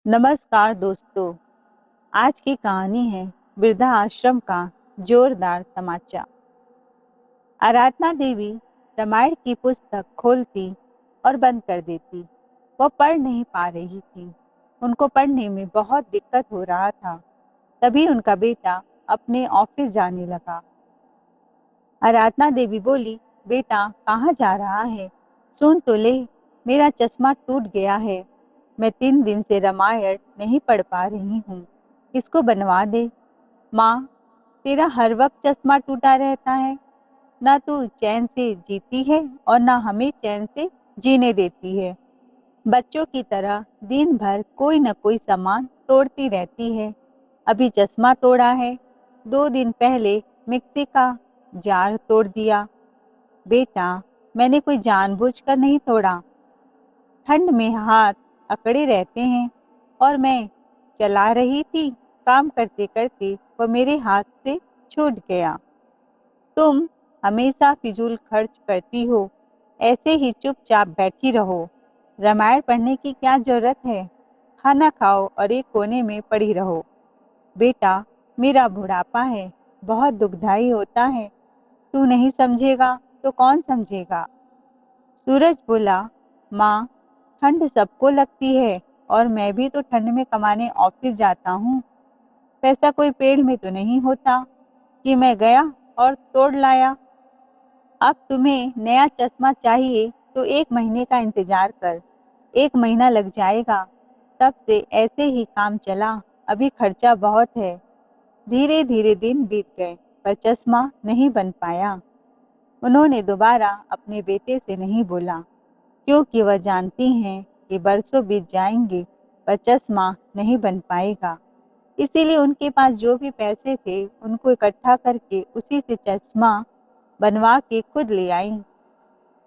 नमस्कार दोस्तों। आज की कहानी है वृद्धा आश्रम का जोरदार तमाचा। आराधना देवी रामायण की पुस्तक खोलती और बंद कर देती। वह पढ़ नहीं पा रही थी। उनको पढ़ने में बहुत दिक्कत हो रहा था। तभी उनका बेटा अपने ऑफिस जाने लगा। आराधना देवी बोली, बेटा कहाँ जा रहा है? सुन तो ले, मेरा चश्मा टूट गया है। मैं 3 दिन से रामायण नहीं पढ़ पा रही हूँ। इसको बनवा दे। माँ, तेरा हर वक्त चश्मा टूटा रहता है। ना तू चैन से जीती है और ना हमें चैन से जीने देती है। बच्चों की तरह दिन भर कोई न कोई सामान तोड़ती रहती है। अभी चश्मा तोड़ा है, 2 दिन पहले मिक्सी का जार तोड़ दिया। बेटा, मैंने कोई जानबूझकर नहीं तोड़ा। ठंड में हाथ अकड़े रहते हैं और मैं चला रही थी। काम करते करते वह मेरे हाथ से छूट गया। तुम हमेशा फिजूल खर्च करती हो। ऐसे ही चुपचाप बैठी रहो। रामायण पढ़ने की क्या जरूरत है? खाना खाओ और एक कोने में पड़ी रहो। बेटा, मेरा बुढ़ापा है, बहुत दुखदाई होता है। तू नहीं समझेगा तो कौन समझेगा? सूरज बोला, माँ, ठंड सबको लगती है और मैं भी तो ठंड में कमाने ऑफिस जाता हूँ। पैसा कोई पेड़ में तो नहीं होता कि मैं गया और तोड़ लाया। अब तुम्हें नया चश्मा चाहिए तो 1 महीने का इंतजार कर। 1 महीना लग जाएगा। तब से ऐसे ही काम चला। अभी खर्चा बहुत है। धीरे धीरे दिन बीत गए पर चश्मा नहीं बन पाया। उन्होंने दोबारा अपने बेटे से नहीं बोला, क्योंकि वह जानती हैं कि बरसों बीत जाएंगे पर चश्मा नहीं बन पाएगा। इसीलिए उनके पास जो भी पैसे थे उनको इकट्ठा करके उसी से चश्मा बनवा के खुद ले आई।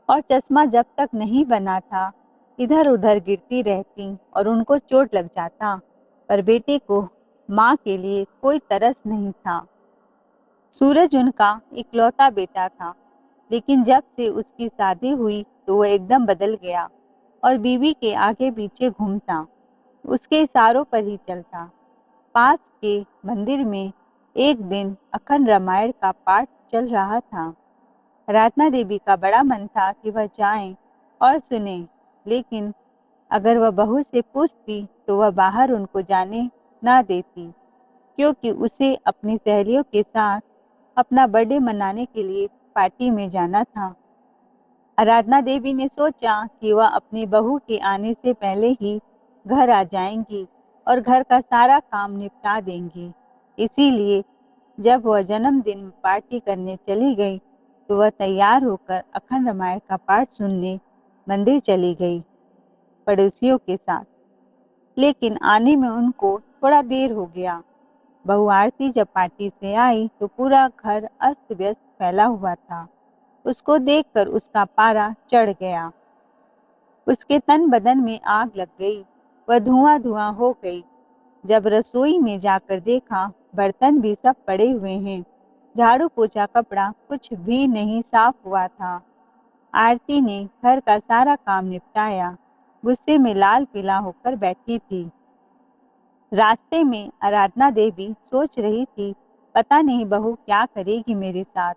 और चश्मा जब तक नहीं बना था, इधर उधर गिरती रहती और उनको चोट लग जाता। पर बेटे को माँ के लिए कोई तरस नहीं था। सूरज उनका इकलौता बेटा था, लेकिन जब से उसकी शादी हुई तो वह एकदम बदल गया और बीवी के आगे पीछे घूमता, उसके इशारों पर ही चलता। पास के मंदिर में एक दिन अखंड रामायण का पाठ चल रहा था। आराधना देवी का बड़ा मन था कि वह जाएं और सुने, लेकिन अगर वह बहू से पूछती तो वह बाहर उनको जाने ना देती, क्योंकि उसे अपनी सहेलियों के साथ अपना बर्थडे मनाने के लिए पार्टी में जाना था। आराधना देवी ने सोचा कि वह अपनी बहू के आने से पहले ही घर आ जाएंगी और घर का सारा काम निपटा देंगी। इसीलिए जब वह जन्मदिन में पार्टी करने चली गई तो वह तैयार होकर अखंड रामायण का पाठ सुनने मंदिर चली गई पड़ोसियों के साथ। लेकिन आने में उनको थोड़ा देर हो गया। बहू आरती जब पार्टी से आई तो पूरा घर अस्त व्यस्त फैला हुआ था। उसको देखकर उसका पारा चढ़ गया। उसके तन बदन में आग लग गई। वह धुआं धुआं हो गई। जब रसोई में जाकर देखा, बर्तन भी सब पड़े हुए हैं। झाड़ू पोछा कपड़ा कुछ भी नहीं साफ हुआ था। आरती ने घर का सारा काम निपटाया। गुस्से में लाल पीला होकर बैठी थी। रास्ते में आराधना देवी सोच रही थी, पता नहीं बहू क्या करेगी मेरे साथ।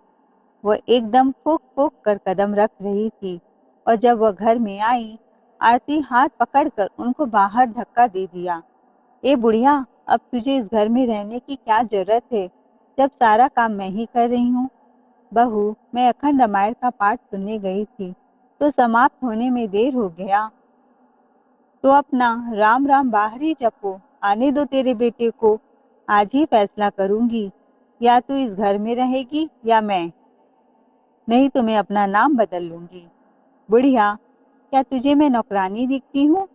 वह एकदम फूक फूक कर कदम रख रही थी और जब वह घर में आई, आरती हाथ पकड़कर उनको बाहर धक्का दे दिया। ए बुढ़िया, अब तुझे इस घर में रहने की क्या जरूरत है, जब सारा काम मैं ही कर रही हूँ। बहू, मैं अखंड रामायण का पाठ सुनने गई थी तो समाप्त होने में देर हो गया। तो अपना राम राम बाहर ही जपो। आने दो तेरे बेटे को। आज ही फैसला करूंगी, या तू इस घर में रहेगी या मैं, नहीं तो मैं अपना नाम बदल लूंगी। बुढ़िया, क्या तुझे मैं नौकरानी दिखती हूँ?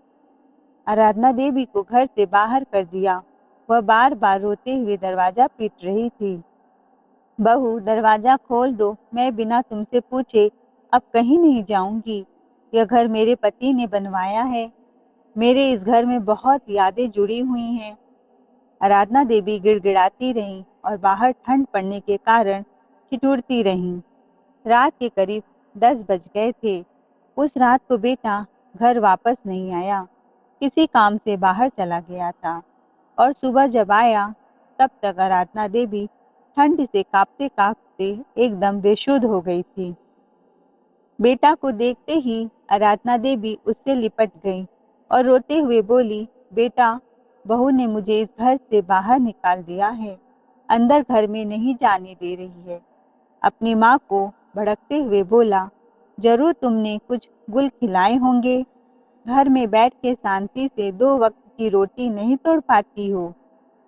आराधना देवी को घर से बाहर कर दिया। वह बार बार रोते हुए दरवाजा पीट रही थी। बहू, दरवाजा खोल दो, मैं बिना तुमसे पूछे अब कहीं नहीं जाऊंगी। यह घर मेरे पति ने बनवाया है। मेरे इस घर में बहुत यादें जुड़ी हुई हैं। आराधना देवी गिड़गिड़ाती रहीं और बाहर ठंड पड़ने के कारण ठिठुरती रहीं। रात के करीब 10 बज गए थे। उस रात को बेटा घर वापस नहीं आया। किसी काम से बाहर चला गया था और सुबह जब आया तब तक आराधना देवी ठंड से कांपते कांपते एकदम बेशुद्ध हो गई थी। बेटा को देखते ही आराधना देवी उससे लिपट गई और रोते हुए बोली, बेटा, बहू ने मुझे इस घर से बाहर निकाल दिया है, अंदर घर में नहीं जाने दे रही है। अपनी माँ को भड़कते हुए बोला, जरूर तुमने कुछ गुल खिलाए होंगे, घर में बैठ के शांति से 2 वक्त की रोटी नहीं तोड़ पाती हो,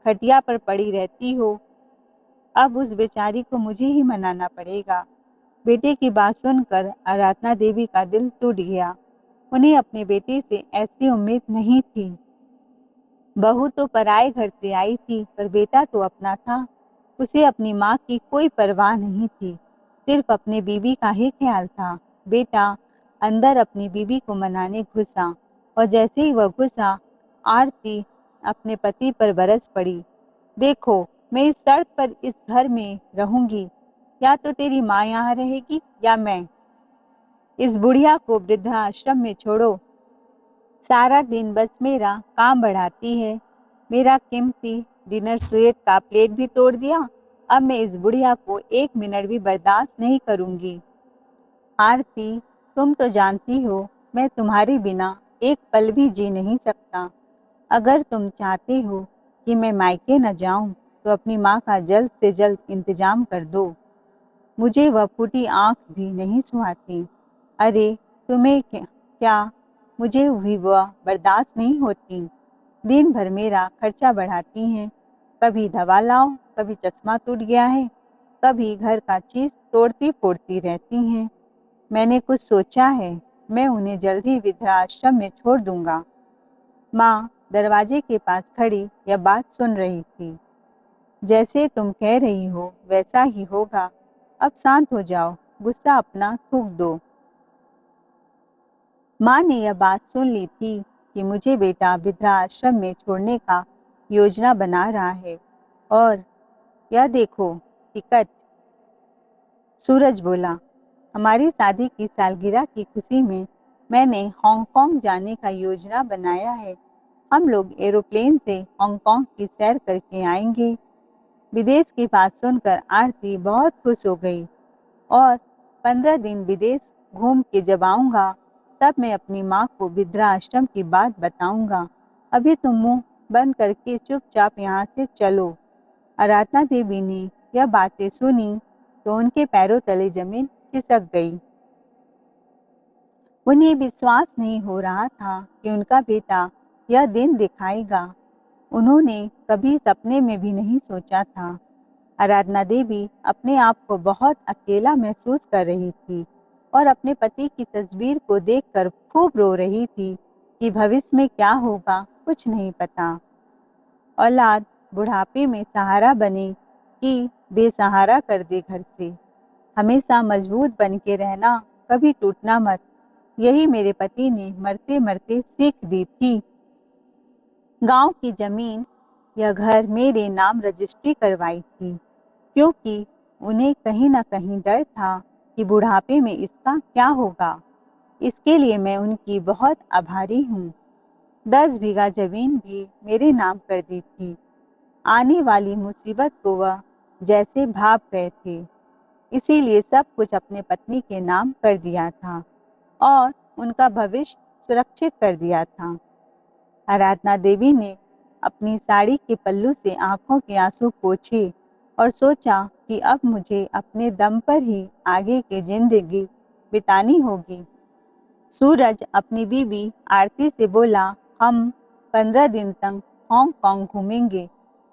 खटिया पर पड़ी रहती हो। अब उस बेचारी को मुझे ही मनाना पड़ेगा। बेटे की बात सुनकर आराधना देवी का दिल टूट गया। उन्हें अपने बेटे से ऐसी उम्मीद नहीं थी। बहू तो पराए घर से आई थी, पर बेटा तो अपना था। उसे अपनी माँ की कोई परवाह नहीं थी, सिर्फ अपने बीवी का ही ख्याल था। बेटा अंदर अपनी बीवी को मनाने घुसा और जैसे ही वह घुसा, आरती अपने पति पर बरस पड़ी। देखो, मैं इस शर्त पर इस घर में रहूंगी, या तो तेरी माँ यहाँ रहेगी या मैं। इस बुढ़िया को वृद्धाश्रम में छोड़ो। सारा दिन बस मेरा काम बढ़ाती है। मेरा कीमती डिनर सेट का प्लेट भी तोड़ दिया। अब मैं इस बुढ़िया को 1 मिनट भी बर्दाश्त नहीं करूंगी। आरती, तुम तो जानती हो मैं तुम्हारे बिना एक पल भी जी नहीं सकता। अगर तुम चाहते हो कि मैं मायके न जाऊं, तो अपनी माँ का जल्द से जल्द इंतजाम कर दो। मुझे वह फूटी आंख भी नहीं सुहाती। अरे, तुम्हें क्या मुझे भी वह बर्दाश्त नहीं होती। दिन भर मेरा खर्चा बढ़ाती हैं। कभी दवा लाओ, कभी चश्मा टूट गया है, कभी घर का चीज तोड़ती फोड़ती रहती हैं। मैंने कुछ सोचा है, मैं उन्हें जल्द ही वृद्धाश्रम में छोड़ दूंगा। माँ दरवाजे के पास खड़ी यह बात सुन रही थी। जैसे तुम कह रही हो वैसा ही होगा। अब शांत हो जाओ, गुस्सा अपना थूक दो। माँ ने यह बात सुन ली थी कि मुझे बेटा वृद्धाश्रम में छोड़ने का योजना बना रहा है। और यह देखो टिकट। सूरज बोला, हमारी शादी की सालगिरह की खुशी में मैंने हांगकांग जाने का योजना बनाया है। हम लोग एरोप्लेन से हांगकांग की सैर करके आएंगे। विदेश की बात सुनकर आरती बहुत खुश हो गई। और 15 दिन विदेश घूम के जब आऊंगा, तब मैं अपनी माँ को वृद्धाश्रम की बात बताऊंगा। अभी तुम मुंह बंद करके चुपचाप यहाँ से चलो। आराधना देवी ने यह बातें सुनी तो उनके पैरों तले जमीन खिसक गई। उन्हें विश्वास नहीं हो रहा था कि उनका बेटा यह दिन दिखाएगा। उन्होंने कभी सपने में भी नहीं सोचा था। आराधना देवी अपने आप को बहुत अकेला महसूस कर रही थी और अपने पति की तस्वीर को देखकर खूब रो रही थी कि भविष्य में क्या होगा कुछ नहीं पता। औलाद बुढ़ापे में सहारा बने कि बेसहारा कर दे घर से। हमेशा मजबूत बन के रहना, कभी टूटना मत, यही मेरे पति ने मरते मरते सीख दी थी। गांव की जमीन या घर मेरे नाम रजिस्ट्री करवाई थी, क्योंकि उन्हें कहीं न कहीं डर था कि बुढ़ापे में इसका क्या होगा। इसके लिए मैं उनकी बहुत आभारी हूँ। 10 बीघा जमीन भी मेरे नाम कर दी थी। आने वाली मुसीबत को वह जैसे भाप गए थे, इसीलिए सब कुछ अपने पत्नी के नाम कर दिया था और उनका भविष्य सुरक्षित कर दिया था। आराधना देवी ने अपनी साड़ी के पल्लू से आंखों के आंसू पोंछे और सोचा कि अब मुझे अपने दम पर ही आगे की जिंदगी बितानी होगी। सूरज अपनी बीवी आरती से बोला, हम 15 दिन तक हांगकांग घूमेंगे।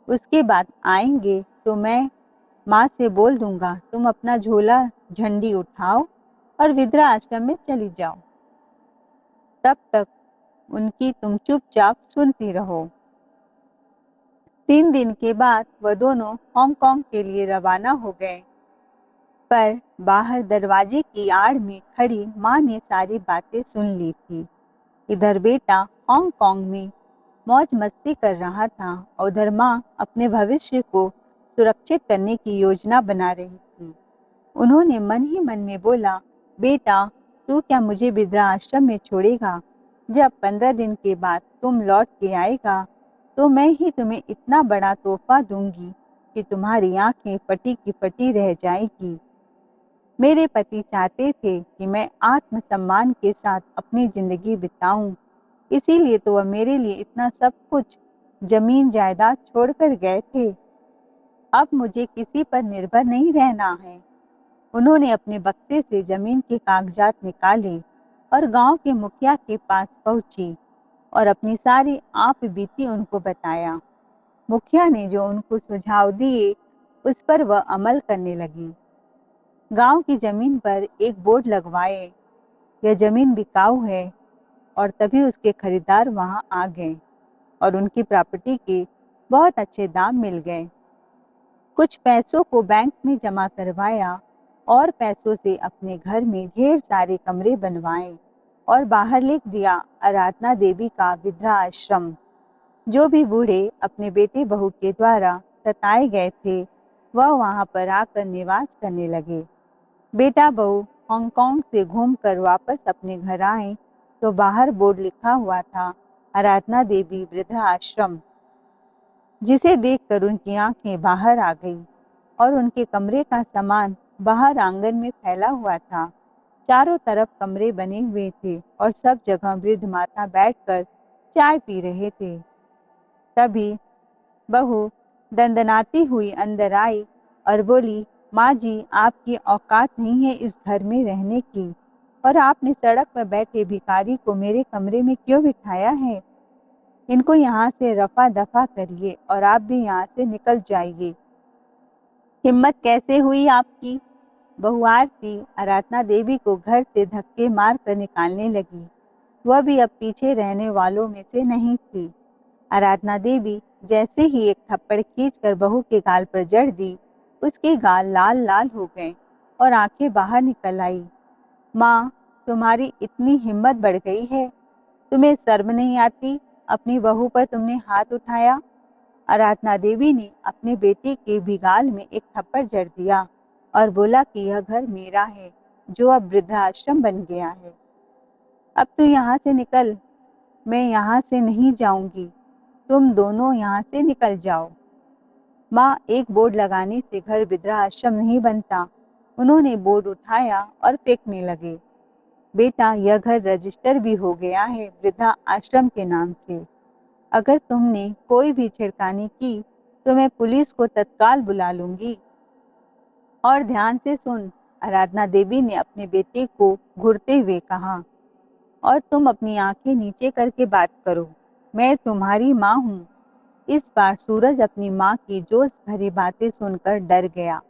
उसके बाद आएंगे तो मैं माँ से बोल दूंगा तुम अपना झोला झंडी उठाओ और वृद्धाश्रम में चली जाओ। तब तक उनकी तुम चुपचाप सुनती रहो। 3 दिन के बाद वह दोनों हांगकांग के लिए रवाना हो गए। पर बाहर दरवाजे की आड़ में खड़ी माँ ने सारी बातें सुन ली थी। इधर बेटा हांगकांग में मौज मस्ती कर रहा था और उधर माँ अपने भविष्य को सुरक्षित करने की योजना बना रही थी। उन्होंने मन ही मन में बोला, बेटा, तू क्या मुझे वृद्धाश्रम में छोड़ेगा? जब 15 दिन के बाद तुम लौट के आएगा तो मैं ही तुम्हें इतना बड़ा तोहफा दूंगी कि तुम्हारी आंखें फटी की फटी रह जाएगी। मेरे पति चाहते थे कि मैं आत्मसम्मान के साथ अपनी जिंदगी बिताऊं, इसीलिए तो वह मेरे लिए इतना सब कुछ जमीन जायदाद छोड़कर गए थे। अब मुझे किसी पर निर्भर नहीं रहना है। उन्होंने अपने बक्से से जमीन के कागजात निकाले और गांव के मुखिया के पास पहुंची और अपनी सारी आप बीती उनको बताया। मुखिया ने जो उनको सुझाव दिए उस पर वह अमल करने लगी। गांव की जमीन पर एक बोर्ड लगवाए, यह जमीन बिकाऊ है। और तभी उसके खरीदार वहां आ गए और उनकी प्रॉपर्टी के बहुत अच्छे दाम मिल गए। कुछ पैसों को बैंक में जमा करवाया और पैसों से अपने घर में ढेर सारे कमरे बनवाए और बाहर लिख दिया आराधना देवी का वृद्धाश्रम। जो भी बूढ़े अपने बेटे बहू के द्वारा सताए गए थे वह वहां पर आकर निवास करने लगे। बेटा बहू हांगकांग से घूमकर वापस अपने घर आए तो बाहर बोर्ड लिखा हुआ था आराधना देवी वृद्धाश्रम, जिसे देखकर उनकी आंखें बाहर आ गई और उनके कमरे का सामान बाहर आंगन में फैला हुआ था। चारों तरफ कमरे बने हुए थे और सब जगह वृद्ध माता बैठकर चाय पी रहे थे। तभी बहू दंदनाती हुई अंदर आई और बोली, माँ जी, आपकी औकात नहीं है इस घर में रहने की, और आपने सड़क पर बैठे भिखारी को मेरे कमरे में क्यों बिठाया है? इनको यहाँ से रफा दफा करिए और आप भी यहाँ से निकल जाइए। हिम्मत कैसे हुई आपकी? बहू आरती आराधना देवी को घर से धक्के मार कर निकालने लगी। वह भी अब पीछे रहने वालों में से नहीं थी। आराधना देवी जैसे ही एक थप्पड़ खींचकर बहू के गाल पर जड़ दी, उसके गाल लाल लाल हो गए और आंखें बाहर निकल आई। माँ, तुम्हारी इतनी हिम्मत बढ़ गई है, तुम्हें शर्म नहीं आती? अपनी बहू पर तुमने हाथ उठाया। आराधना देवी ने अपने बेटे के भी गाल में एक थप्पड़ जड़ दिया और बोला कि यह घर मेरा है, जो अब वृद्धाश्रम बन गया है। अब तू यहाँ से निकल। मैं यहाँ से नहीं जाऊंगी, तुम दोनों यहाँ से निकल जाओ। माँ, एक बोर्ड लगाने से घर वृद्धाश्रम नहीं बनता। उन्होंने बोर्ड उठाया और फेंकने लगे। बेटा, यह घर रजिस्टर भी हो गया है वृद्धा आश्रम के नाम से। अगर तुमने कोई भी छेड़खानी की तो मैं पुलिस को तत्काल बुला लूंगी। और ध्यान से सुन, आराधना देवी ने अपने बेटे को घूरते हुए कहा, और तुम अपनी आंखें नीचे करके बात करो। मैं तुम्हारी माँ हूँ। इस बार सूरज अपनी माँ की जोश भरी बातें सुनकर डर गया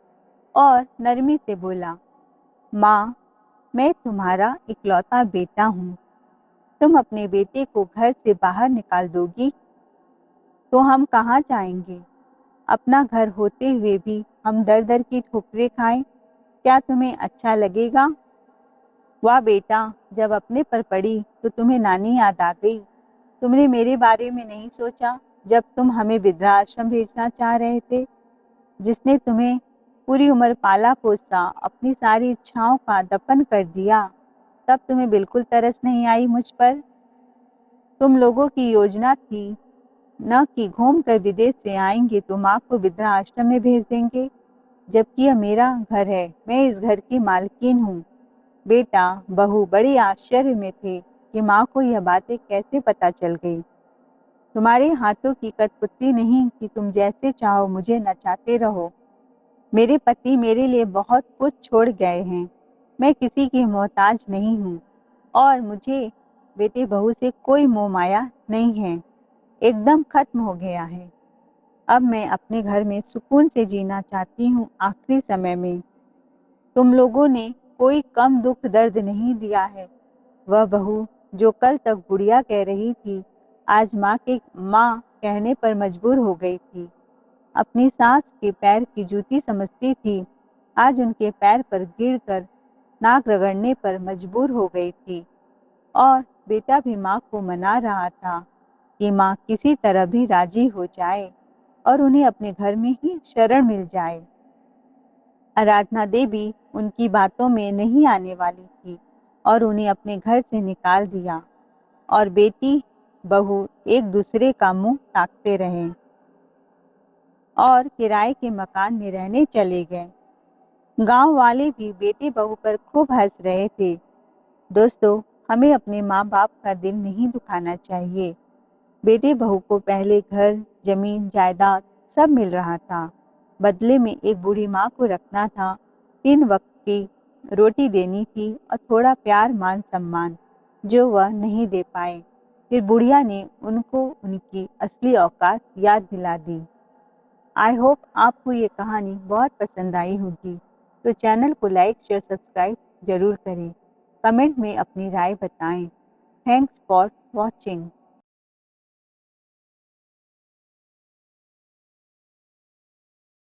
और नरमी से बोला, माँ, मैं तुम्हारा इकलौता बेटा हूँ। तुम अपने बेटे को घर से बाहर निकाल दोगी तो हम कहाँ जाएंगे? अपना घर होते हुए भी हम दर दर की ठोकरें खाएं, क्या तुम्हें अच्छा लगेगा? वाह बेटा, जब अपने पर पड़ी तो तुम्हें नानी याद आ गई। तुमने मेरे बारे में नहीं सोचा जब तुम हमें वृद्धाश्रम भेजना चाह रहे थे, जिसने तुम्हें पूरी उम्र पाला पोसा, अपनी सारी इच्छाओं का दफन कर दिया। तब तुम्हें बिल्कुल तरस नहीं आई मुझ पर। तुम लोगों की योजना थी न कि घूम कर विदेश से आएंगे तो माँ को वृद्धाश्रम में भेज देंगे, जबकि यह मेरा घर है, मैं इस घर की मालकिन हूँ। बेटा, बहू बड़ी आश्चर्य में थे कि माँ को यह बातें कैसे पता चल गई। तुम्हारे हाथों की कठपुतली नहीं कि तुम जैसे चाहो मुझे नचाते रहो। मेरे पति मेरे लिए बहुत कुछ छोड़ गए हैं। मैं किसी की मोहताज नहीं हूँ और मुझे बेटे बहू से कोई मोह माया नहीं है, एकदम खत्म हो गया है। अब मैं अपने घर में सुकून से जीना चाहती हूँ आखिरी समय में। तुम लोगों ने कोई कम दुख दर्द नहीं दिया है। वह बहू जो कल तक बुढ़िया कह रही थी, आज माँ कहने पर मजबूर हो गई थी। अपनी सास के पैर की जूती समझती थी, आज उनके पैर पर गिरकर नाक रगड़ने पर मजबूर हो गई थी। और बेटा भी माँ को मना रहा था कि माँ किसी तरह भी राजी हो जाए और उन्हें अपने घर में ही शरण मिल जाए। आराधना देवी उनकी बातों में नहीं आने वाली थी और उन्हें अपने घर से निकाल दिया। और बेटी बहू एक दूसरे का मुंह ताकते रहे और किराए के मकान में रहने चले गए। गांव वाले भी बेटे बहू पर खूब हंस रहे थे। दोस्तों, हमें अपने माँ बाप का दिल नहीं दुखाना चाहिए। बेटे बहू को पहले घर, जमीन, जायदाद सब मिल रहा था। बदले में एक बूढ़ी माँ को रखना था, 3 वक्त की रोटी देनी थी और थोड़ा प्यार, मान सम्मान, जो वह नहीं दे पाए। फिर बुढ़िया ने उनको उनकी असली औकात याद दिला दी। आई होप आपको ये कहानी बहुत पसंद आई होगी। तो चैनल को लाइक, शेयर, सब्सक्राइब जरूर करें। कमेंट में अपनी राय बताएं। Thanks for watching.